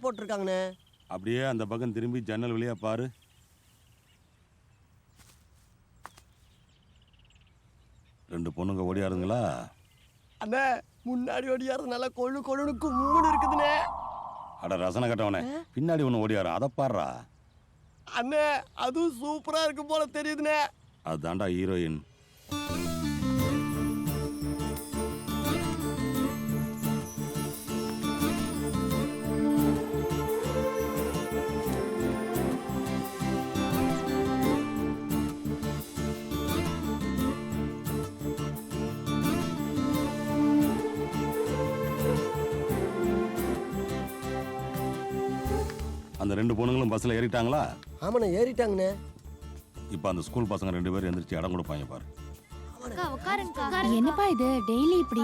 போட்டிருக்காங்கண்ணே. அப்படியே அந்த பக்கம் திரும்பி ஜன்னல் வழியா பாரு. ரெண்டு பொண்ணுங்க ஓடியாருங்களா? அண்ணே முன்னாடி ஓடியாரு நல்லா கொழு கொழுன்னு கும்முன்னு இருக்குதுண்ணே. அட ரசனை கட்டவனே, பின்னாடி ஒன்று ஓடியாரு, அதை பாடுறா. அண்ணே அதுவும் சூப்பரா இருக்கு போல தெரியுதுண்ணே. அதுதான்டா ஹீரோயின். அந்த ரெண்டு பொண்ணுங்களும் பஸ்ல ஏறிட்டாங்களா? ஆமாண்ணே ஏறிட்டாங்கண்ணே. இப்போ அந்த ஸ்கூல் பசங்க ரெண்டு பேரும் எந்திரிச்சு இடம் கொடுப்பாங்க பாரு. என்னப்பா இது டெய்லி இப்படி?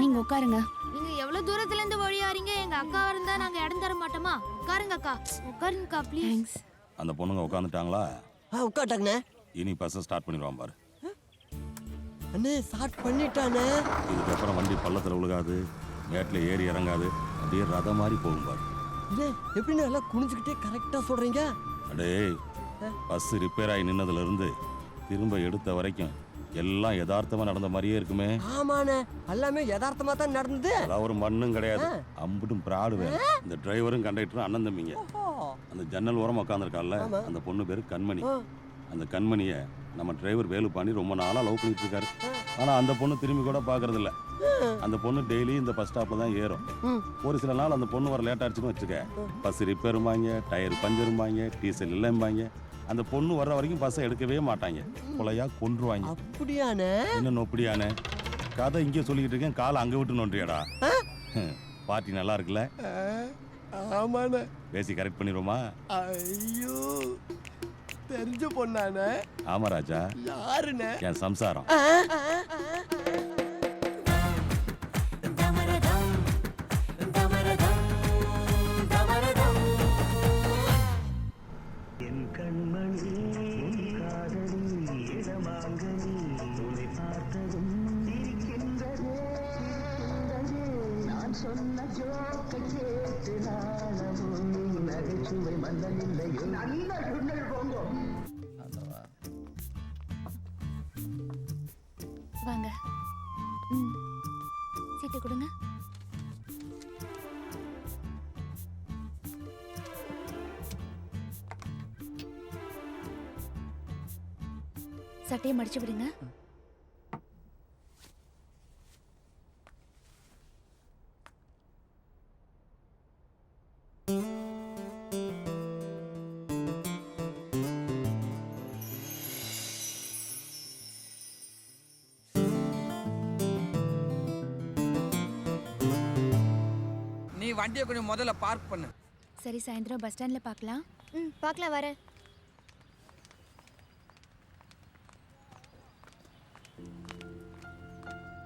நீங்க உட்காருங்க. நீங்க எவ்வளவு தூரத்துல இருந்து வழியாறீங்க? எங்க அக்கா இருந்தா நாங்க இடம் தர மாட்டோமா? உட்காருங்க அக்கா, உட்காருங்கக்கா ப்ளீஸ். அந்த பொண்ணுங்க உட்காந்துட்டாங்களா? உட்காட்டாங்கண்ணே. இனி பஸ்ஸை ஸ்டார்ட் பண்ணிடுவான் பாரு. அண்ணே ஸ்டார்ட் பண்ணிட்டானே. இதுக்கப்புறம் வண்டி பள்ளத்தில் விழுகாது, மேட்டில் ஏறி இறங்காது, அப்படியே ரதம் மாதிரி போகும் பாரு. எப்படின்னு எல்லாம் குனிஞ்சுக்கிட்டே கரெக்டா சொல்றீங்க. அடே பஸ் ரிப்பேர் ஆகி நின்னதுல இருந்து திரும்ப எடுத்த வரைக்கும் எல்லாம் யதார்த்தமா நடந்த மாதிரியே இருக்குமே. ஆமாண்ணே எல்லாமே யதார்த்தமா தான் நடந்தது. அதான் ஒரு மண்ணும் கிடையாது, அம்புட்டும் பிராடு வேணும். இந்த டிரைவரும் கண்டக்டரும் அண்ணன் தம்பிங்க. அந்த ஜன்னல் ஓரம் உட்காந்துருக்கால அந்த பொண்ணு பேரு கண்மணி. அந்த கண்மணியை நம்ம டிரைவர் வேலுப்பாண்டி ரொம்ப நாளா லவ் பண்ணிட்டு இருக்காரு. ஆனா அந்த பொண்ணு திரும்பி கூட பாக்குறது இல்ல. அந்த பொண்ணு டெய்லி இந்த பஸ் ஸ்டாப்ல தான் ஏறும். ஒரு சில நாள் அந்த பொண்ணு வர லேட் ஆச்சுன்னு வச்சுக்க, பஸ் ரிப்பேரும்பாங்க, டயர் பஞ்சரும்பாங்க, டீசல் இல்லைம்பாங்க. அந்த பொண்ணு வர்ற வரைக்கும் பஸ்ஸை எடுக்கவே மாட்டாங்க, கொலையா கொன்றுவாங்க. அப்படியானே? என்ன நொப்படியானே கதை இங்கே சொல்லிக்கிட்டு இருக்கேன், காலை அங்க விட்டு நோன்றியாடா. பார்ட்டி நல்லா இருக்குல்ல? ஆமாண்ணே. பேசி கரெக்ட் பண்ணிடுவோமா? ஐயோ தெரிஞ்ச பொண்ணானே? ஆமா ராஜா. யாருண்ணே? என் சம்சாரம். வாங்க. சீட்டு கொடுங்க. சட்டையை மடிச்சு விடுங்க. வண்டியை கொஞ்சம் முதல்ல பார்க் பண்ணு. சரி சாயந்தரம் பஸ் ஸ்டாண்ட்ல பார்க்கலாம். பார்க்கலாம் வரேன்.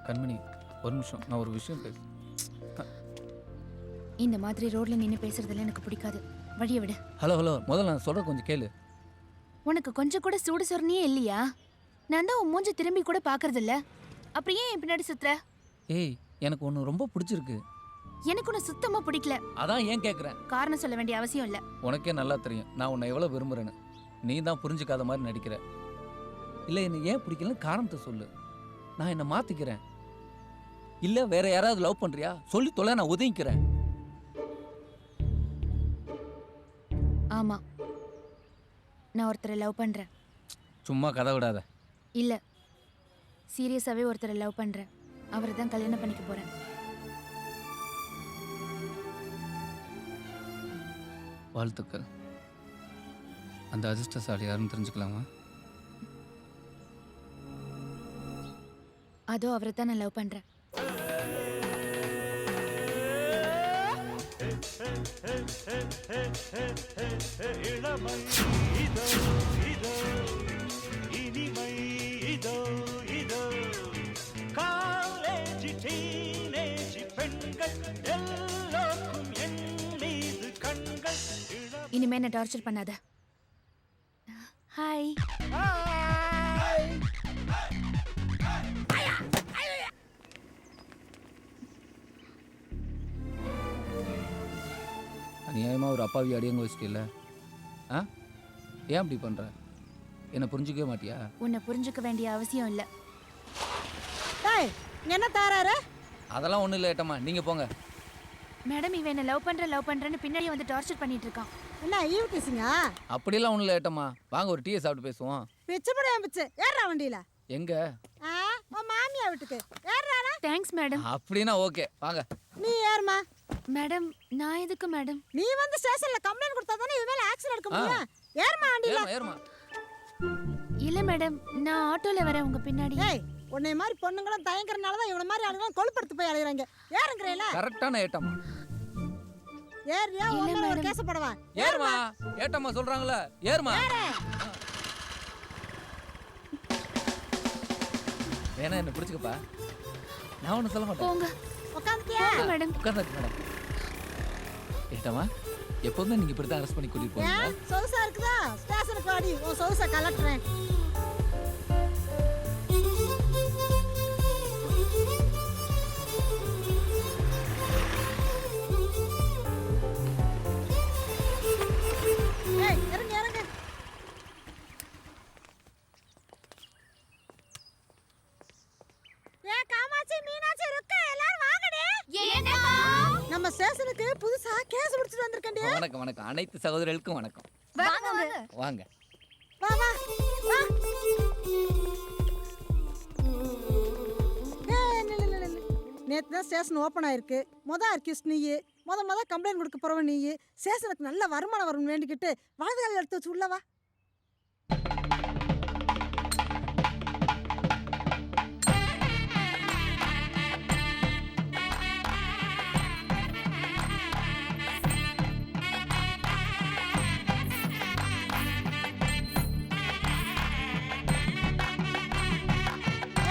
கண்மணி ஒரு நிமிஷம், நான் ஒரு விஷயம் பேச. இந்த மாதிரி ரோட்ல நின்று பேசுறதுல எனக்கு பிடிக்காது. வழியை விடு. ஹலோ ஹலோ, முதல்ல நான் சொல்ற கொஞ்சம் கேளு. உனக்கு கொஞ்சம் கூட சூடு சொரணியே இல்லையா? நான் தான் உன் மூஞ்சி திரும்பி கூட பாக்குறது இல்ல, அப்புறம் ஏன் பின்னாடி சுத்துற? ஏய் எனக்கு ஒன்று ரொம்ப பிடிச்சிருக்கு. எனக்கு உன்னை சுத்தமா பிடிக்கல. அதான் ஏன் கேட்குறேன். காரணம் சொல்ல வேண்டிய அவசியம் இல்லை. உனக்கே நல்லா தெரியும் நான் உன்னை எவ்வளோ விரும்புகிறேன்னு. நீ தான் புரிஞ்சுக்காத மாதிரி நடிக்கிற. இல்லை என்னை ஏன் பிடிக்கலன்னு காரணத்தை சொல்லு, நான் என்னை மாற்றிக்கிறேன். இல்லை வேற யாராவது லவ் பண்ணுறியா சொல்லி தொலை, நான் உதவிக்கிறேன். ஆமா நான் ஒருத்தரை லவ் பண்றேன். சும்மா கதை விடாத. இல்லை சீரியஸாகவே ஒருத்தரை லவ் பண்றேன். அவரை தான் கல்யாணம் பண்ணிக்க போறேன். வாழ்த்துக்கள். அந்த அதிர்ஷ்டசாலி யாருன்னு தெரிஞ்சுக்கலாமா? அதோ அவரை தான் நான் லவ் பண்றேன். இனிமே என்ன டார்ச்சர் பண்ணாத. ஹாய். அநியாயமாக ஒரு அப்பாவி அடியங்க வச்சிட்டில்ல. ஆ ஏன் அப்படி பண்ணுற? என்னை புரிஞ்சிக்கவே மாட்டியா? உன்னை புரிஞ்சுக்க வேண்டிய அவசியம் இல்ல. டேய் என்ன தாராரு? அதெல்லாம் ஒன்றும் இல்லை ஏட்டம்மா, நீங்கள் போங்க. மேடம் இவன் என்ன லவ் பண்றேன்னு பின்னாடி வந்து டார்ச்சர் பண்ணிட்டு இருக்கான். என்ன ஈவ் டீசிங்க? அப்படிலாம் ஒன்றும் இல்லை ஏட்டம்மா, வாங்க ஒரு டீயை சாப்பிட்டு பேசுவோம். பிச்சு படையா பிச்சு ஏறா வண்டியில. எங்க? உன் மாமியா வீட்டுக்கு ஏறாரா? Thanks madam. அப்படின்னா ஓகே வாங்க. நீ ஏறுமா. மேடம் நான் எதுக்கு மேடம்? நீ வந்து ஸ்டேஷன்ல கம்ப்ளைண்ட் கொடுத்தா தானே இது மேல ஆக்ஷன் எடுக்க முடியும். ஏறுமா வண்டியில. ஏறுமா. இல்ல மேடம் நான் ஆட்டோல வரேன் உங்க பின்னாடி. ஏய் உன்னை மாதிரி பொண்ணுங்களும் தயங்கறனால தான் இவன மாதிரி ஆளுங்களும் கொழுப்படுத்து போய் அலையறாங்க. ஏறுங்கறேல. கரெக்டான ஏட்டம்மா. ஏறியா உன்ன ஒரு கேஸ் போடவா? ஏறுமா. ஏட்டம்மா சொல்றாங்கல ஏறுமா. வேணா என்ன பிடிச்சுக்கப்பா, நான் ஒன்றும் சொல்ல மாட்டேன். போங்க. உட்காந்துட்டியா மேடம்? உட்கார்ந்து மேடம். ஏட்டம்மா எப்போதுமே நீங்கள் இப்படி தான் அரெஸ்ட் பண்ணி கூட்டிட்டு போவீங்க? சொகுசா இருக்குதா? ஸ்டேஷனுக்கு வாடி, உன் சொகுசா கலட்டுறேன். ஏய் இறங்க இறங்க. ஏ காமாட்சி மீனாட்சி ருக்கா எல்லாரும் வாங்கடி. நம்ம ஸ்டேஷனுக்கு புதுசா கேஸ் முடிச்சிட்டு வந்திருக்கேன்டி. வணக்கம் வணக்கம், அனைத்து சகோதரர்களுக்கும் வணக்கம். வாங்க வாங்க. வாங்க வா வா வா. நேற்று தான் ஸ்டேஷன் ஓப்பன் ஆயிருக்கு. அக்யூஸ்ட் நீ முத கம்ப்ளைண்ட் கொடுக்க போறவன் நீ. ஸ்டேஷனுக்கு நல்ல வருமானம் வரும்னு வேண்டிக்கிட்டு வலது கால் எடுத்து வச்சு உள்ள வா.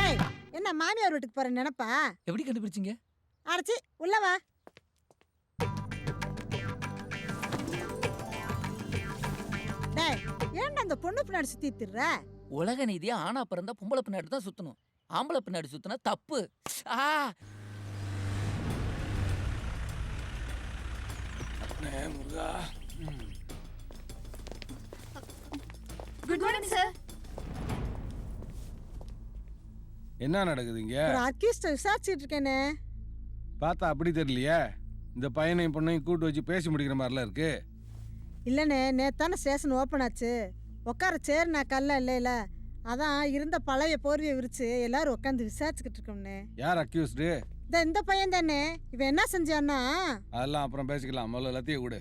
ஏய் என்ன மாமியார் வீட்டுக்கு போற நினைப்பா? எப்படி கண்டுபிடிச்சிங்க? அரைச்சி உள்ள வா. டேய் ஏன்டா அந்த பொண்ணு பின்னாடி சுத்தி திர்ற? உலக நீதியா ஆனா பிறந்தா பொம்பளை பின்னாடி தான் சுத்தணும், ஆம்பளை பின்னாடி சுத்தினா தப்பு. Good morning sir. என்ன நடக்குது இங்க? ஒரு அக்யூஸ்ட் விசாரிச்சிட்டு இருக்கேனே. பார்த்தா அப்படி தெரியலையே. இந்த பையனையும் பொண்ணையும் கூட்டு வச்சு பேசி முடிக்கிற மாதிரிலாம் இருக்கு. இல்லைண்ணே நேத்தான ஸ்டேஷன் ஓப்பன் ஆச்சு. உட்கார சேர் நான் கல்ல இல்லைல, அதான் இருந்த பழைய போர்வையை விரிச்சு எல்லாரும் உட்காந்து விசாரிச்சுக்கிட்டு இருக்கோம்னே. யார் அக்யூஸ்டு? இந்த பையன் தானே. இவன் என்ன செஞ்சான்னா? அதெல்லாம் அப்புறம் பேசிக்கலாம், முதல்ல எல்லாத்தையும் விடு.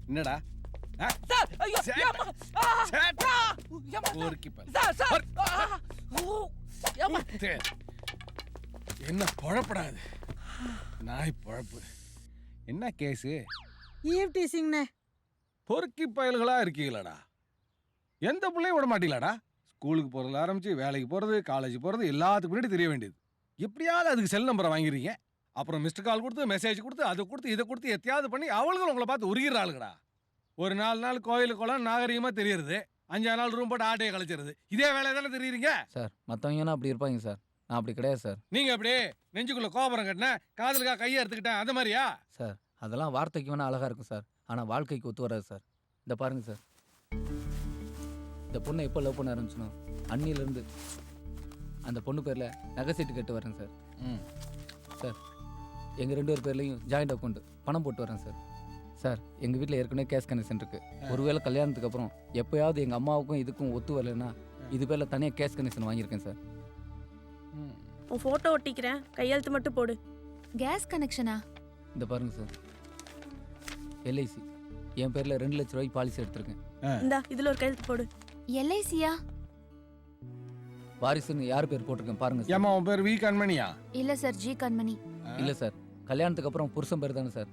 என்னடா என்ன குழப்படாது நாய் பழப்பு. என்ன கேஸு? ஈவ் டீசிங்ண்ணே. பொறுக்கி பயல்களா இருக்கீங்களாடா? எந்த பிள்ளையும் விட மாட்டீங்களாடா? ஸ்கூலுக்கு போகிறதுல ஆரம்பிச்சு வேலைக்கு போகிறது, காலேஜ் போகிறது எல்லாத்துக்கு முன்னாடி தெரிய வேண்டியது. எப்படியாவது அதுக்கு செல் நம்பரை வாங்கிடுறீங்க. அப்புறம் மிஸ்டு கால் கொடுத்து மெசேஜ் கொடுத்து அதை கொடுத்து இதை கொடுத்து எத்தையாவது பண்ணி அவளுங்களும் உங்களை பார்த்து உருகிறாளுங்கடா. ஒரு 4 நாள் கோயிலுக்கு குளம் நாகரிகமாக தெரியுறது, 5 நாள் ரூம் போட்டு ஆட்டையை கழிச்சிருது. இதே வேலையை தானே தெரியுறீங்க சார். மற்றவங்கன்னா அப்படி இருப்பாங்க சார், நான் அப்படி கிடையாது சார். நீங்கள் அப்படி நெஞ்சுக்குள்ளே கோபுரம் கட்டினேன், காதலுக்காக கையை எடுத்துக்கிட்டேன், அது மாதிரியா சார்? அதெல்லாம் வார்த்தைக்கு வேணால் அழகாக இருக்கும் சார், ஆனால் வாழ்க்கைக்கு ஒத்து வராது சார். இந்த பாருங்க சார், இந்த பொண்ணை எப்போ லவ் பண்ண ஆரம்பிச்சனோ அன்னியிலேருந்து அந்த பொண்ணு பேரில் நகை சீட்டு கட்டு வரேன் சார். சார் எங்கள் 2 பேர் பேர்லேயும் ஜாயிண்ட் அக்கௌண்ட் பணம் போட்டு வரேன் சார். சார் எங்கள் வீட்டில் ஏற்கனவே கேஷ் கனெக்ஷன் இருக்குது. ஒருவேளை கல்யாணத்துக்கு அப்புறம் எப்போயாவது எங்கள் அம்மாவுக்கும் இதுக்கும் ஒத்து வரலைன்னா இது பேரில் தனியாக கேஷ் கனெக்ஷன் வாங்கியிருக்கேன் சார். உன் ஃபோட்டோ ஒட்டிக்கிறேன், கையெழுத்து மட்டும் போடு. கேஸ் கனெக்ஷனா? இந்த பாருங்க சார், எல்ஐசி என் பேரில் 2 லட்ச ரூபாய்க்கு பாலிசி எடுத்திருக்கேன். இந்தா இதில் ஒரு கையெழுத்து போடு. எல்ஐசியா? வாரிசுன்னு யார் பேர் போட்டிருக்கேன் பாருங்க சார். ஏமா உன் பேர் வி கண்மணியா? இல்ல சார், ஜி கண்மணி. இல்லை சார், கல்யாணத்துக்கு அப்புறம் புருஷன் பேர் தானே சார்,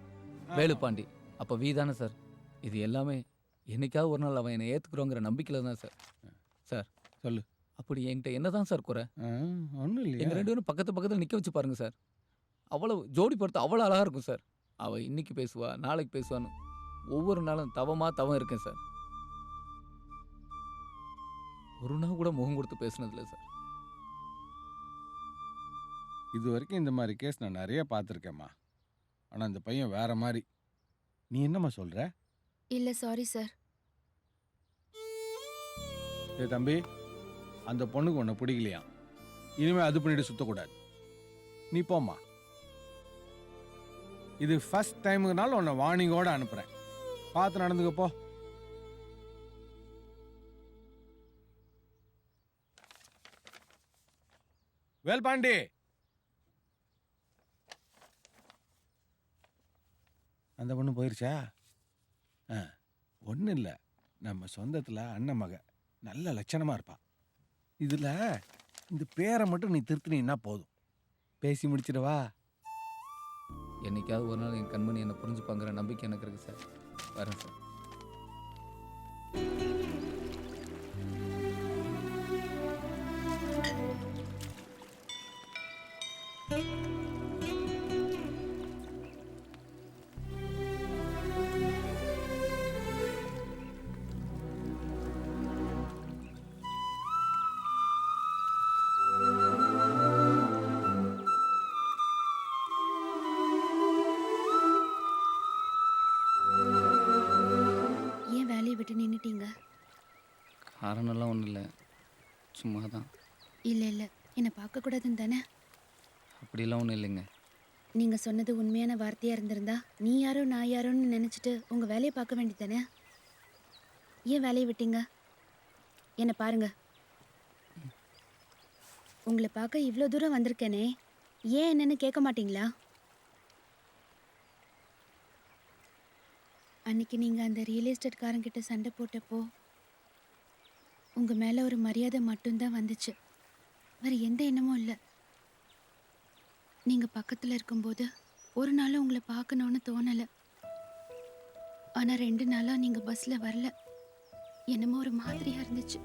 வேலுப்பாண்டி. அப்போ வி தானே சார். இது எல்லாமே என்னைக்காவது ஒரு நாள் அவன் என்னை ஏற்றுக்குறோங்கிற நம்பிக்கையில் தான் சார். சார் சொல்லு. அப்படி என்கிட்ட என்ன தான் சார் குறை? ஒன்றும் இல்லையா? எங்கள் 2 பேரும் பக்கத்தில் நிற்க வச்சு பாருங்க சார். அவ்வளோ ஜோடி பொறுத்து அவ்வளோ அழகாக இருக்கும் சார். அவள் இன்னைக்கு பேசுவா, நாளைக்கு பேசுவான்னு ஒவ்வொரு நாளும் தவம் இருக்கேன் சார். ஒரு நாள் கூட முகம் கொடுத்து பேசுனதில்லை சார். இது வரைக்கும் இந்த மாதிரி கேஸ் நான் நிறைய பார்த்துருக்கேம்மா. ஆனால் இந்த பையன் வேற மாதிரி. நீ என்னம்மா சொல்ற? இல்ல சாரி சார். ஏ தம்பி, அந்த பொண்ணுக்கு உன்னை பிடிக்கலையா? இனிமே அது பண்ணிட்டு சுத்தக்கூடாது. நீ போம்மா. இது ஃபர்ஸ்ட் டைமுக்குனால உன்னை வார்னிங்கோட அனுப்புறேன். பார்த்து நடந்துக்க போ. வேல்பாண்டி, அந்த பொண்ணு போயிருச்சா? ஒன்றும் இல்லை, நம்ம சொந்தத்தில் அண்ணன் மக நல்ல லட்சணமாக இருப்பா. இதில் இந்த பேரை மட்டும் நீ திருத்தினீன்னா போதும். பேசி முடிச்சிடவா? என்னைக்காவது ஒரு நாள் என் கண்மணி என்னை புரிஞ்சுப்பாங்கிற நம்பிக்கை எனக்கு இருக்கு சார். வரேன் சார். ஏன் வேலையை விட்டு நின்னுட்டீங்க? காரணம்லாம் ஒன்றும் இல்லை, சும்மா தான். இல்ல இல்ல, என்னை பார்க்க கூடாதுன்னு தானே? அப்படிலாம் ஒன்றும் இல்லைங்க. நீங்க சொன்னது உண்மையான வார்த்தையா இருந்திருந்தா நீ யாரோ நான் யாரோன்னு நினைச்சிட்டு உங்க வேலையை பார்க்க வேண்டியதானே? ஏன் வேலையை விட்டீங்க? என்னை பாருங்க, உங்களை பார்க்க இவ்வளோ தூரம் வந்திருக்கேனே, ஏன் என்னன்னு கேட்க மாட்டீங்களா? அன்னைக்கு நீங்க அந்த ரியல் எஸ்டேட்காரங்கிட்ட சண்டை போட்டப்போ உங்க மேல ஒரு மரியாதை மட்டும்தான் வந்துச்சு, வேற எந்த எண்ணமும் இல்லை. நீங்க பக்கத்துல இருக்கும்போது ஒரு நாளும் உங்களை பார்க்கணும்னு தோணல. ஆனா 2 நாளா நீங்க பஸ்ல வரல, என்னமோ ஒரு மாதிரியா இருந்துச்சு.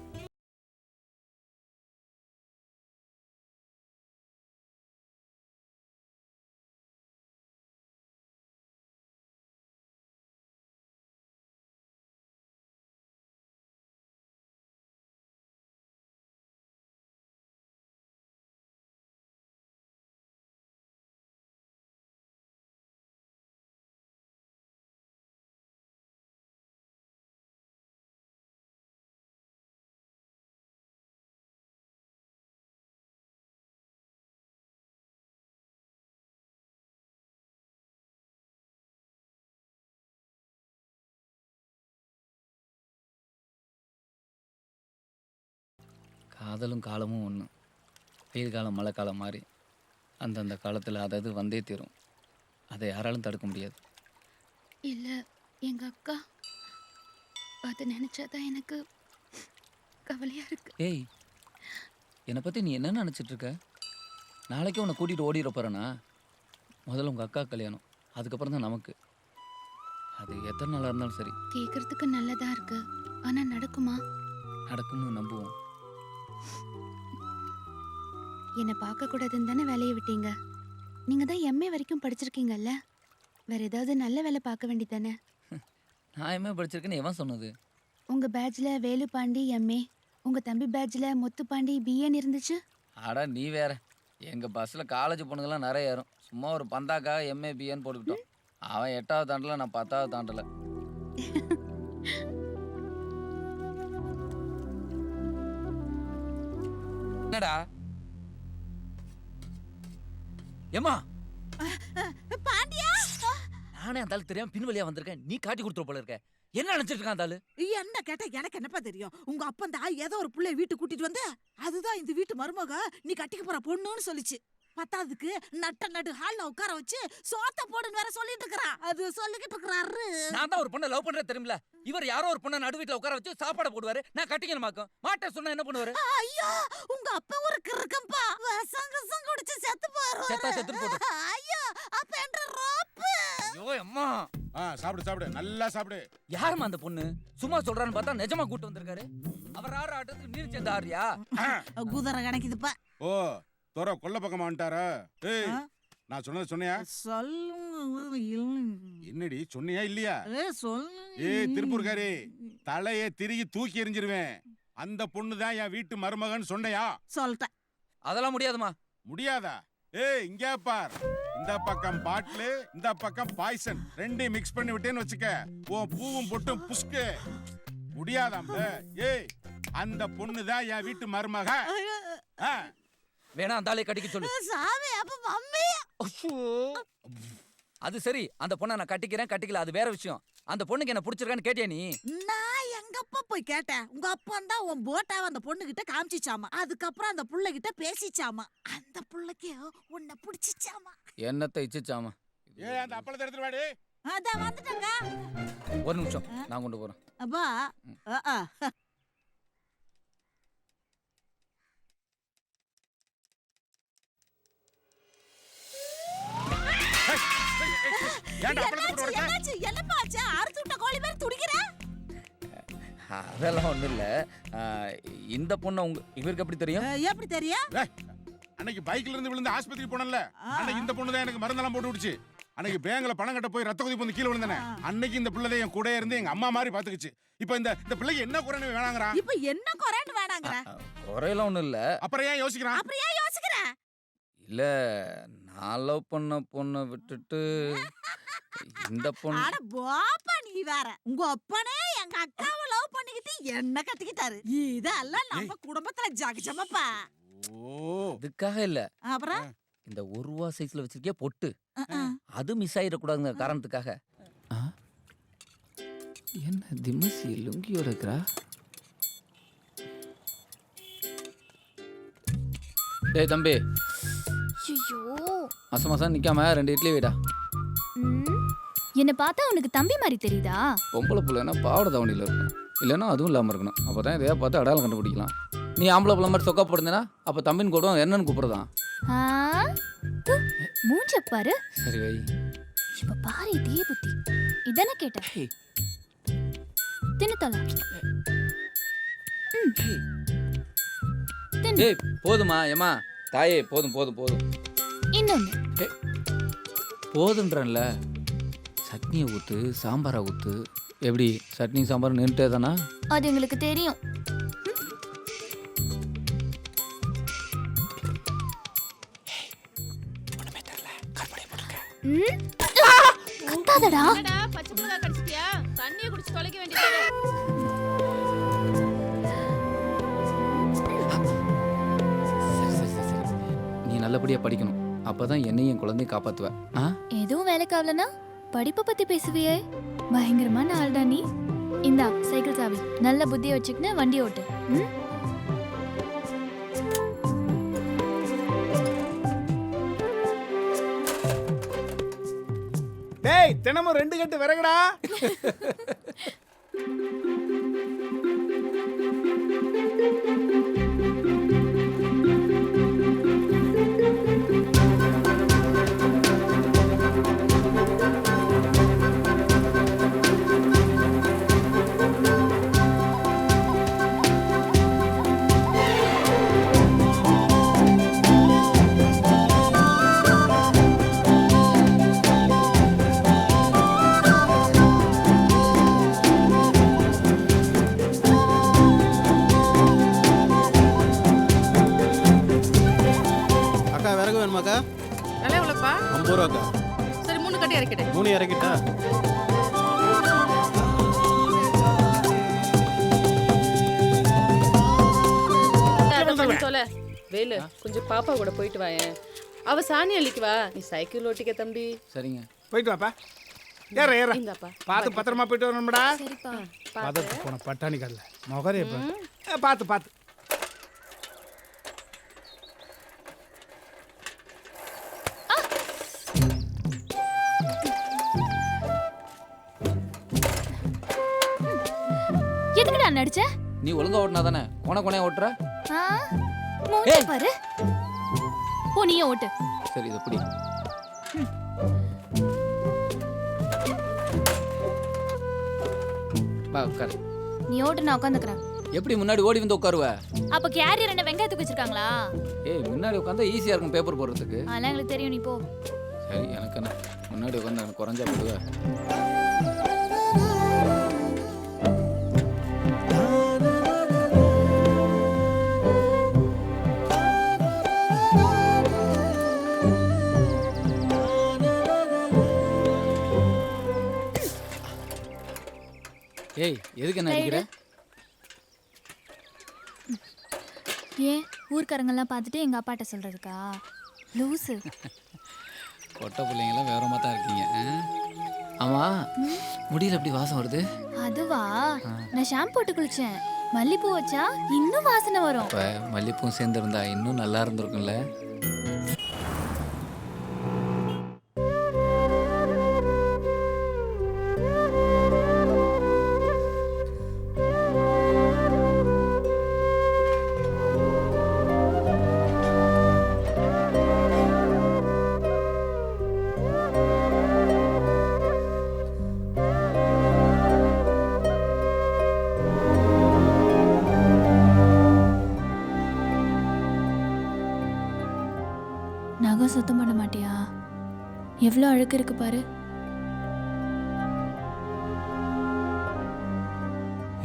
காதலும் காலமும் ஒன்று. வெயில் காலம் மழை காலம் மாதிரி அந்தந்த காலத்தில் அதாவது வந்தே தீரும். அதை யாராலும் தடுக்க முடியாது. இல்ல எங்க அக்கா, அதை நினைச்சாதான் எனக்கு கவலையா இருக்கு. ஏய், என்னை பற்றி நீ என்ன நினச்சிட்டு இருக்க? நாளைக்கே உன்னை கூட்டிகிட்டு ஓடிட போகிறேன்னா? முதல்ல உங்கள் அக்கா கல்யாணம், அதுக்கப்புறம் தான் நமக்கு. அது எத்தனை நாளாக இருந்தாலும் சரி. கேட்கறதுக்கு நல்லதா இருக்கு, ஆனா நடக்குமா? நடக்கும்னு நம்புவோம். என்னை பார்க்க கூடாதுன்னு தானே வேலையை விட்டீங்க? நீங்க தான் எம்ஏ வரைக்கும் படிச்சிருக்கீங்கல்ல, வேற ஏதாவது நல்ல வேலை பார்க்க வேண்டியதானே? நான் எம்ஏ படிச்சிருக்கேன்னு எவன் சொன்னது? உங்க பேட்ச்ல வேலுபாண்டி எம்ஏ, உங்க தம்பி பேட்ச்ல முத்துப்பாண்டி பிஏன்னு இருந்துச்சு. அட நீ வேற, எங்கள் பஸ்ஸில் காலேஜ் பொண்ணுங்கள்லாம் நிறைய ஏறும். சும்மா ஒரு பந்தாக்காக எம்ஏ பிஏன்னு போட்டுக்கிட்டோம். அவன் 8வது தாண்டல, நான் 10வது தாண்டல. என்னடா ஏமா பாண்டியா, நானே அந்த ஆளு தெரியாம பின் வழியா வந்திருக்கேன், நீ காட்டி கொடுத்துற போல இருக்க. என்ன நினைச்சிட்டு இருக்கான் அந்த ஆளு? என்ன கேட்டா எனக்கு என்னப்பா தெரியும்? உங்க அப்பன் தான் ஏதோ ஒரு புள்ளைய வீட்டு கூட்டிட்டு வந்து அதுதான் இந்த வீட்டு மருமக, நீ கட்டிக்க போற பொண்ணுன்னு சொல்லிச்சு. பத்தாவதுக்கு நடு ஹால்ல உட்கார வச்சு சோத்த போடுன்னு வேற சொல்லிட்டு இருக்கறான். அது சொல்லிக்கிட்டு இருக்கறாரு. நான் தான் ஒரு பொண்ணை லவ் பண்றேன் தெரியுமில. இவர் யாரோ ஒரு பொண்ணை நடு வீட்டுல உட்கார வச்சு சாப்பாடு போடுவாரு, நான் கட்டிக்கணுமாக்கும். மாட்டேன் சொன்னா என்ன பண்ணுவாரு? ஐயோ, உங்க அப்பா ஒரு கிறுக்கம்பா, வசங்க குடிச்சு செத்து போறாரு. செத்தா செத்துட்டு போடு. ஐயோ, அப்ப என்ற ரோப்பு. ஐயோ அம்மா. சாப்பிடு நல்லா சாப்பிடு. யாருமா அந்த பொண்ணு? சும்மா சொல்றான்னு பார்த்தா நிஜமா கூட்டு வந்திருக்காரு. அவர் ஆற ஆட்டத்துக்கு நீர் சேர்ந்த ஆறியா? குதிரை கணக்குதுப்பா. ஓ, தோற கொல்ல பக்கமா வந்துட்டாரா? ஏய், நான் சொன்னது சொன்னியா? என்னடி சொன்னியா இல்லையா? ஏய் திருப்பூர்காரி, தலையை திருகி தூக்கி எறிஞ்சிருவேன். அந்த பொண்ணு தான் என் வீட்டு மருமகன் சொன்னையா? சொல்லிட்டேன். அதெல்லாம் முடியாதுமா. முடியாதா? ஏய் இங்க பார், இந்த பக்கம் பாட்டிலு, இந்த பக்கம் பாய்சன், ரெண்டையும் மிக்ஸ் பண்ணி விட்டேன்னு வச்சுக்க, உன் பூவும் பொட்டும் புஷ்கு முடியாதாம். ஏய் அந்த பொண்ணுதான் என் வீட்டு மருமக. வேணா அந்த ஆளை கட்டிக்க சொல்லு. சாமி அப்ப மம்மி. அது சரி, அந்த பொண்ணை நான் கட்டிக்கிறேன் கட்டிக்கல அது வேற விஷயம். அந்த பொண்ணுக்கு என்ன பிடிச்சிருக்கான்னு கேட்டியா நீ? நான் எங்கப்பா போய் கேட்டேன். உங்க அப்பா தான் உன் போட்டாவை அந்த பொண்ணு கிட்ட காமிச்சிச்சாமா. அதுக்கப்புறம் அந்த புள்ள கிட்ட பேசிச்சாமா. அந்த புள்ளைக்கு உன்னை பிடிச்சிச்சாமா. என்னத்தை இச்சிச்சாமா? ஏய் அந்த அப்பளத்தை எடுத்துட்டு வாடி. அதான் வந்துட்டங்க. ஒரு நிமிஷம் நான் கொண்டு போறேன். அப்பா ஏன்டா அப்பளத்தை போட்டு வரத? என்னாச்சு? என்னப்பா ஆச்சு? அறுத்து விட்ட கோழி மாதிரி துடிக்கிற? அதெல்லாம் ஒண்ணும் இல்ல. இந்த பொண்ணு இவருக்கு எப்படி தெரியும்? எப்படி தெரியும்? அன்னைக்கு பைக்ல இருந்து விழுந்து ஆஸ்பத்திரி போனல, அன்னைக்கு இந்த பொண்ணு தான் எனக்கு மருந்தெல்லாம் போட்டு விடுச்சு. அன்னைக்கு பேங்க்ல பணம் கட்ட போய் ரத்த கொதிப்பு வந்து கீழ விழுந்தனே, அன்னைக்கு இந்த பிள்ளை என் கூட இருந்து எங்க அம்மா மாதிரி பாத்துக்குச்சு. இப்போ இந்த பிள்ளைக்கு என்ன குறைன்னு வேணாங்கறா? இப்போ என்ன குறைன்னு வேணாங்கற? குறையெல்லாம் ஒண்ணும் இல்ல. அப்புறம் ஏன் யோசிக்கறான்? அப்புறம் ஏன் யோசிக்கற? இல்ல நான் லவ் பண்ண பொண்ணை விட்டுட்டு இந்த பொண்ணு. அட பாப்பா நீ வேற. உங்க அப்பனே எங்க அக்காவை லவ் பண்ணிக்கிட்டு என்ன கட்டிக்கிட்டாரு. இதெல்லாம் நம்ம குடும்பத்துல ஜகஜமப்பா. அதுக்காக இல்ல. அப்புறம் இந்த 1 ரூபா சைஸ்ல வச்சிருக்கே பொட்டு, அது மிஸ் ஆயிடக்கூடாதுங்க காரணத்துக்காக. என்ன திமசி லுங்கியோட இருக்கிறா? டேய் தம்பி, ஐயோ மாசம் மாசம் நிக்காம 2 இட்லி வைடா. என்ன பார்த்தா உனக்கு தம்பி மாதிரி தெரியுதா? பொம்பளை பிள்ளைன்னா பாவடை தவணியில் இருக்கணும், இல்லைன்னா அதுவும் இல்லாமல் இருக்கணும். அப்போ தான் எதையா பார்த்து அடையாளம் கண்டுபிடிக்கலாம். நீ ஆம்பளை பிள்ளை மாதிரி சொக்கா போடுந்தேன்னா அப்போ தம்பின்னு கூடுவோம், என்னன்னு கூப்பிடுறதான். மூஞ்ச பாரு. சரி வை. இப்ப பாரு இதே புத்தி. இதென்ன கேட்ட? தின்னுத்தல. ஏய் போதுமா ஏமா தாயே, போதும் போதும் போதும். இன்னொன்னு போதுன்றல. சட்னியை ஊற்று, சாம்பாரை ஊற்று. எப்படி சட்னி சாம்பார் நின்றுட்டே தானா? அது எங்களுக்கு தெரியும். கத்தாதடா. பச்சை மிளகாய் கடிச்சிட்டியா? தண்ணியை குடிச்சு தொலைக்க வேண்டியது. நீ நல்லபடியா படிக்கணும், அப்பதான் என்னையும் என் குழந்தைய காப்பாத்துவ. எதுவும் வேலைக்கு ஆகலனா படிப்பை பத்தி பேசுவியே. பயங்கரமான ஆள்டா நீ. இந்தா சைக்கிள் சாவி. நல்ல புத்தியை வச்சுக்கின்னு வண்டி ஓட்டு. டேய் தினமும் 2 கட்டு விறகுடா. விலை எவ்வளோப்பா? 50 ரூபாக்கா. சரி 3 கட்டி இறக்கிடு. 3 இறக்கிட்டா? சொல்ல வேலு, கொஞ்சம் பாப்பா கூட போயிட்டு வாயேன். அவ சாணி அள்ளிக்கு வா, நீ சைக்கிள் ஓட்டிக்க தம்பி. சரிங்க, போயிட்டு வாப்பா. ஏற ஏற. இந்தாப்பா. பார்த்து பத்திரமா போயிட்டு வரணும்டா. சரிப்பா. பதத்து போன பட்டாணி கடல மொகரே பார்த்து பார்த்து. எதுக்குடா நடிச்ச? நீ ஒழுங்கா ஓட்டினா தானே கோணையா ஓட்டுற. மூஞ்ச பாரு. போ நீயே ஓட்டு. சரி இது எப்படி? வா உட்காரு. நீ ஓட்டு, நான் உட்காந்துக்கிறேன். எப்படி முன்னாடி ஓடி வந்து உட்காருவ? அப்ப கேரியர் என்ன வெங்காயத்துக்கு வச்சிருக்காங்களா? ஏய் முன்னாடி உட்காந்தா ஈஸியா இருக்கும் பேப்பர் போடுறதுக்கு. அதெல்லாம் எங்களுக்கு தெரியும், நீ போ. சரி எனக்கு என்ன, முன்னாடி உட்காந்து எனக்கு குறைஞ்சா போடுவ. ஏய் எதுக்கு என்ன அடிக்கிற? ஏன் ஊர்க்காரங்கெல்லாம் பார்த்துட்டு எங்கள் அப்பாட்ட சொல்கிறதுக்கா? லூஸு. பொட்ட பிள்ளைங்களாம் விவரமாக தான் இருக்கீங்க. ஆமாம், முடியல எப்படி வாசம் வருது? அதுவா, நான் ஷாம்பு போட்டு குளிச்சேன். மல்லிப்பூ வச்சா இன்னும் வாசனை வரும். இப்போ மல்லிப்பூ சேர்ந்துருந்தா இன்னும் நல்லா இருந்திருக்கும்ல. நகம் சுத்தம் பண்ண மாட்டியா? எவ்வளோ அழுக்கு இருக்கு பாரு.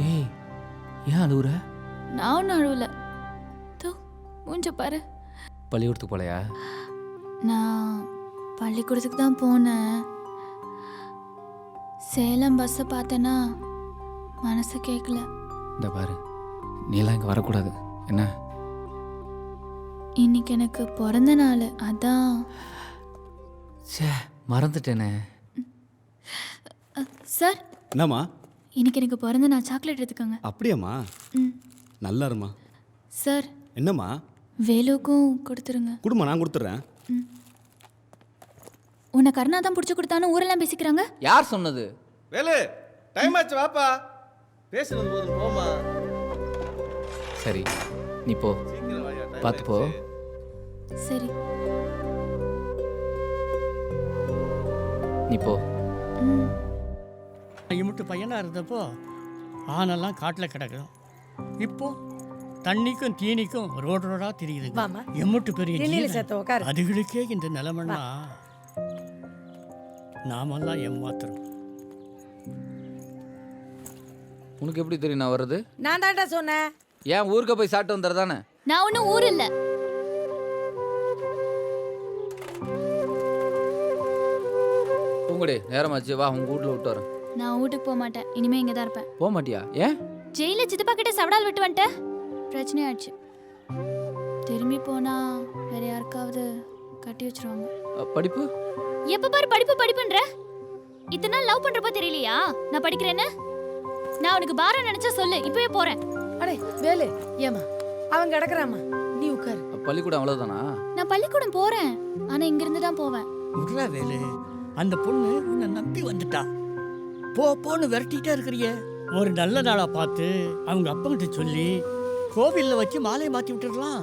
ஏய் ஏன் அழுவுற? நான் ஒன்றும் அழுவல. தூ மூஞ்ச பாரு. பள்ளிக்கூடத்துக்கு போலையா? நான் பள்ளிக்கூடத்துக்கு தான் போனேன். சேலம் பஸ்ஸை பார்த்தேன்னா மனசு கேட்கல. இந்த பாரு, நீலாம் இங்கே வரக்கூடாது என்ன? இன்னைக்கு எனக்கு பிறந்த நாள், அதான். சே மறந்துட்டேனே. சார், என்னம்மா? இன்னைக்கு எனக்கு பிறந்த நாள், சாக்லேட் எடுத்துக்கோங்க. அப்படியாம்மா? ம். நல்லா இருமா. சார், என்னம்மா? வேலுக்கும் கொடுத்துருங்க. குடுமா, நான் கொடுத்துட்றேன். உன்னை கருணா தான் பிடிச்சி கொடுத்தான்னு ஊரெல்லாம் பேசிக்கிறாங்க. யார் சொன்னது? வேலு, டைம் ஆச்சு, வாப்பா. பேசுறது போதும், போமா. சரி நீ போ, பார்த்து போ. சரி. நீ போ. இமுட்டு பையனா இருந்தப்போ ஆனெல்லாம் காட்டில் கிடக்கும். இப்போ தண்ணிக்கும் தீனிக்கும் ரோடு ரோடா தெரியுது. எம்முட்டு பெரிய ஜீவன். அதுகளுக்கே இந்த நிலைமைன்னா நாமெல்லாம் ஏமாத்துறோம். உனக்கு எப்படி தெரியும் நான் வர்றது? நான் தான்டா சொன்னேன். ஏன் ஊருக்கு போய் சாப்பிட்டு வந்துடுறதானே? நான் ஒன்றும் ஊர் இல்லை. பூங்குடி நேரமாச்சு, வா உங்க வீட்டில் விட்டு வரேன். நான் வீட்டுக்கு போக மாட்டேன். இனிமே இங்கே தான் இருப்பேன். போக மாட்டியா? ஏன்? ஜெயில சித்தப்பா கிட்ட சவடால் விட்டு வந்துட்டேன். பிரச்சனையாச்சு. திரும்பி போனா வேற யாருக்காவது கட்டி வச்சிருவாங்க. படிப்பு? எப்ப பாரு படிப்பு படிப்புன்ற. இத்தனை நாள் லவ் பண்றப்ப தெரியலையா நான் படிக்கிறேன்னு? நான் உனக்கு பாரம் நினைச்சா சொல்லு, இப்பவே போறேன். அடே வேலு, ஏமா அவன் கிடக்குறாமா, நீ உட்காரு. பள்ளிக்கூடம் அவ்வளவுதானா? நான் பள்ளிக்கூடம் போறேன், ஆனா இங்க இருந்து தான் போவேன். விட்றா வேலு, அந்த பொண்ணு உன்னை நம்பி வந்துட்டா. போன்னு விரட்டிட்டே இருக்கிறிய. ஒரு நல்ல நாளா பார்த்து அவங்க அப்பங்கிட்ட சொல்லி கோவில்ல வச்சு மாலையை மாத்தி விட்டுடலாம்.